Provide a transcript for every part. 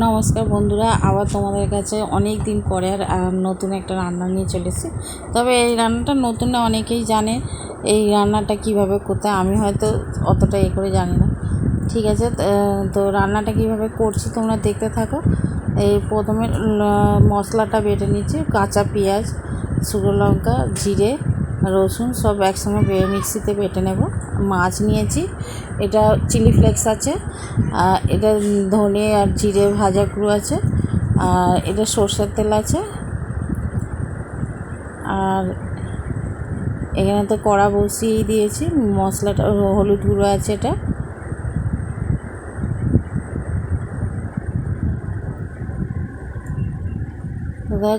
নমস্কার বন্ধুরা, আবার তোমাদের কাছে অনেক দিন পরে নতুন একটা রান্না নিয়ে চলে এসেছি। তবে এই রান্নাটা নতুন না, অনেকেই জানে এই রান্নাটা কিভাবে করতে। আমি হয়তো অতটা করে জানি না। ঠিক আছে, তো রান্নাটা কিভাবে করছি তোমরা দেখতে থাকো। এই প্রথমে মশলাটা বেটে নিচ্ছি। কাঁচা পেঁয়াজ, শুকনো লঙ্কা, জিরে, রসুন সব একসঙ্গে মিক্সিতে বেটে নেব। মাছ নিয়েছি, এটা চিলি ফ্লেক্স আছে, এটা ধনে আর জিরে ভাজা গুঁড়ো আছে, আর এটা সরষের তেল আছে, আর এখানে তো কড়া বসিয়েই দিয়েছি। মশলাটা হলুদ গুঁড়ো আছে, এটা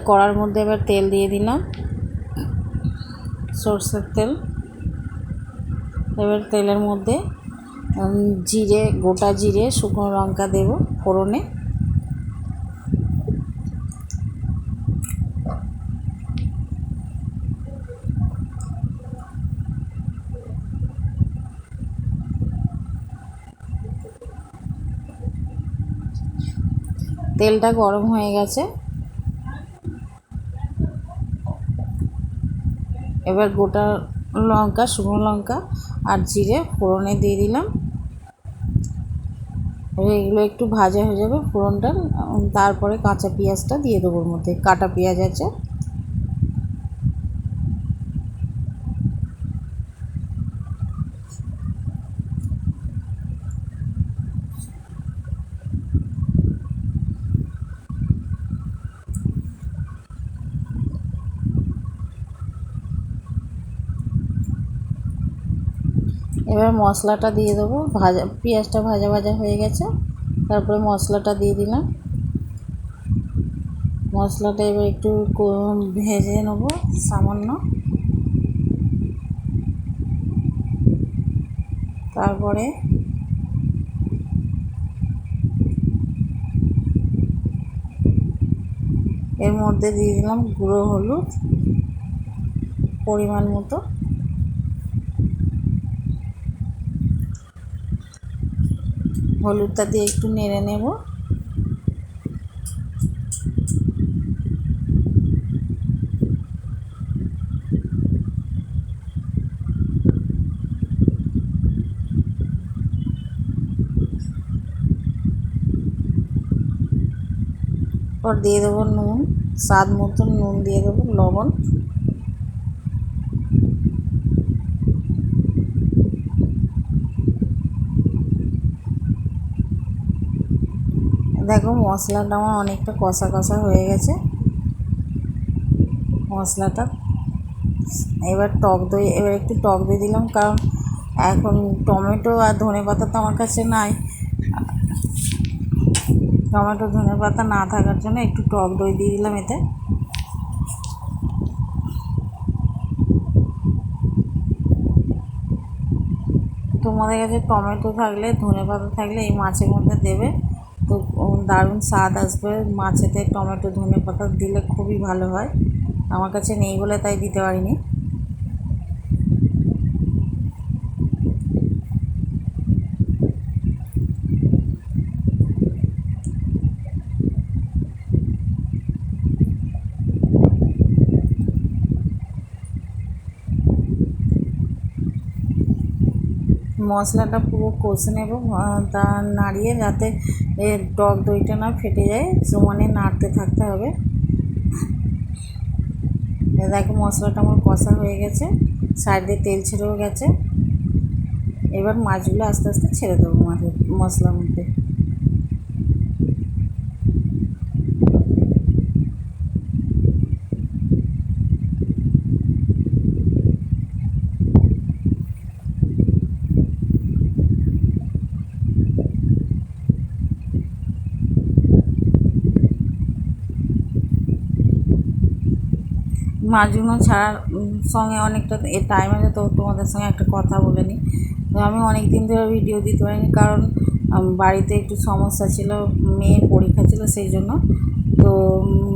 কড়ার মধ্যে এবার তেল দিয়ে দিলাম, সরষের তেল। এবার তেলের মধ্যে জিরে, গোটা জিরে, শুকনো লঙ্কা দেব ফোড়নে। তেলটা গরম হয়ে গেছে, এবার গোটা লঙ্কা, শুকনো লঙ্কা আর জিরে ফোড়নে দিয়ে দিলাম। এগুলো একটু ভাজা হয়ে যাবে ফোড়নটা, তারপরে কাঁচা পেঁয়াজটা দিয়ে দেবো। ওর মধ্যে কাটা পেঁয়াজ আছে। এবার মশলাটা দিয়ে দেবো। পেঁয়াজটা ভাজা ভাজা হয়ে গেছে, তারপরে মশলাটা দিয়ে দিলাম। মশলাটা এবার একটু ভেজে নেব সামান্য, তারপরে এর মধ্যে দিয়ে দিলাম গুঁড়ো হলুদ পরিমাণ মতো। হলুদটা দিয়ে একটু নেড়ে নেব। পর দিয়ে দেবো নুন, স্বাদ মতন নুন দিয়ে দেবো, লবণ। দেখো মশলাটা আমার অনেকটা কষা কষা হয়ে গেছে মশলাটা। এবার একটু টক দই দিলাম, কারণ এখন টমেটো আর ধনেপাতা তো আমার কাছে নাই। টমেটো ধনেপাতা না থাকার জন্য একটু টক দই দিয়ে দিলাম এতে। তোমাদের কাছে টমেটো থাকলে, ধনেপাতা থাকলে এই মাছের মধ্যে দেবে, তো দারুণ স্বাদ আসবে। মাছেতে টমেটো ধনেপাতা দিলে খুবই ভালো হয়। আমার কাছে নেই বলে তাই দিতে পারিনি। মশলাটা পুরো কষে নেব, তা নাড়িয়ে, যাতে টক দইটা না ফেটে যায়, সমানে নাড়তে থাকতে হবে। দেখো মশলাটা আমার কষা হয়ে গেছে, সাইড দিয়ে তেল ছেড়েও গেছে। এবার মাছগুলো আস্তে আস্তে ছেড়ে দেবো মশলার মধ্যে। মাছগুলো ছাড়ার সঙ্গে অনেকটা টাইম আছে, তো তোমাদের সঙ্গে একটা কথা বলে নিই। তো আমি অনেক দিন ধরে ভিডিও দিতে পারিনি, কারণ বাড়িতে একটু সমস্যা ছিল, মেয়ের পরীক্ষা ছিল, সেই জন্য। তো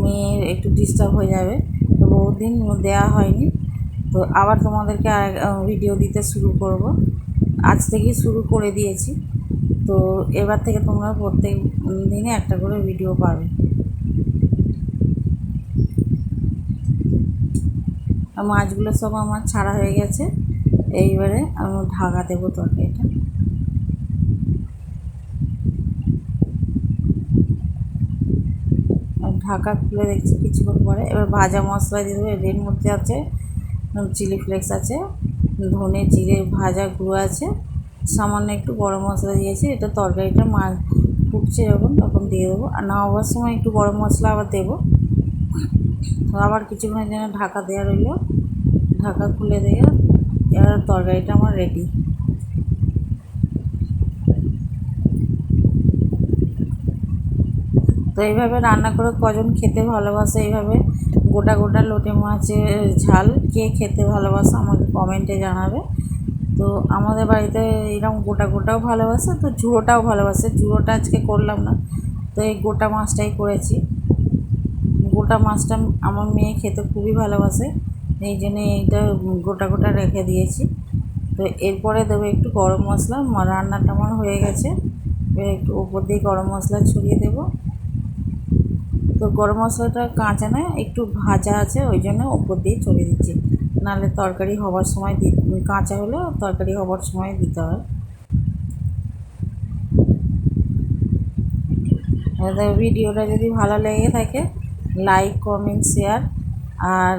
মেয়ের একটু ডিস্টার্ব হয়ে যাবে, তো বহুত দিন দেওয়া হয়নি। তো আবার তোমাদেরকে ভিডিও দিতে শুরু করব, আজ থেকেই শুরু করে দিয়েছি। তো এবার থেকে তোমরা প্রত্যেক দিনে একটা করে ভিডিও পাবে। মাছগুলো সব আমার ছাড়া হয়ে গেছে, এইবারে আমি ঢাকা দেবো তরকারিটা। ঢাকা খুলে দেখছি কিছুক্ষণ পরে এবার ভাজা মশলা দিয়ে দেবো। এর মধ্যে আছে চিলি ফ্লেক্স আছে, ধনে জিরে ভাজা গুঁড়ো আছে, সামান্য একটু গরম মশলা দিয়েছি। এটা তরকারিটা মাছ ফুটছে যখন তখন দিয়ে দেবো, আর নামাবার সময় একটু গরম মশলা আবার দেবো। আবার কিছুক্ষণের জন্য ঢাকা দেওয়া রইল, ঢাকা খুলে দিয়ে এবার তরকারিটা আমার রেডি। তো এইভাবে রান্না করে কজন খেতে ভালোবাসে, এইভাবে গোটা গোটা লোটে মাছের ঝাল কে খেতে ভালোবাসে আমাকে কমেন্টে জানাবে। তো আমাদের বাড়িতে এরকম গোটা গোটাও ভালোবাসে, তো ঝুড়োটাও ভালোবাসে। ঝুড়োটা আজকে করলাম না, তো এই গোটা মাছটাই করেছি। গোটা মাছটা আমার মেয়ে খেতে খুবই ভালোবাসে, এই জন্যে এইটা গোটা গোটা রেখে দিয়েছি। তো এরপরে দেবো একটু গরম মশলা। রান্নাটা আমার হয়ে গেছে, একটু উপর দিয়ে গরম মশলা ছড়িয়ে দেবো। তো গরম মশলাটা কাঁচা নয়, একটু ভাজা আছে, ওই জন্য ওপর দিয়ে ছড়িয়ে দিচ্ছি, নাহলে তরকারি হবার সময় কাঁচা হলে তরকারি হবার সময় দিতে হয়। ভিডিওটা যদি ভালো লেগে থাকে লাইক কমেন্ট শেয়ার, আর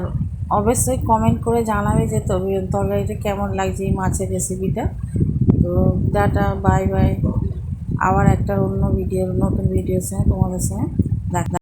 অবশ্যই কমেন্ট করে জানাবে যে তরকারিটা কেমন লাগছে এই মাছের রেসিপিটা। তো টাটা, বাই বাই। আবার একটা অন্য ভিডিও, নতুন ভিডিওর সঙ্গে তোমাদের সঙ্গে দেখা।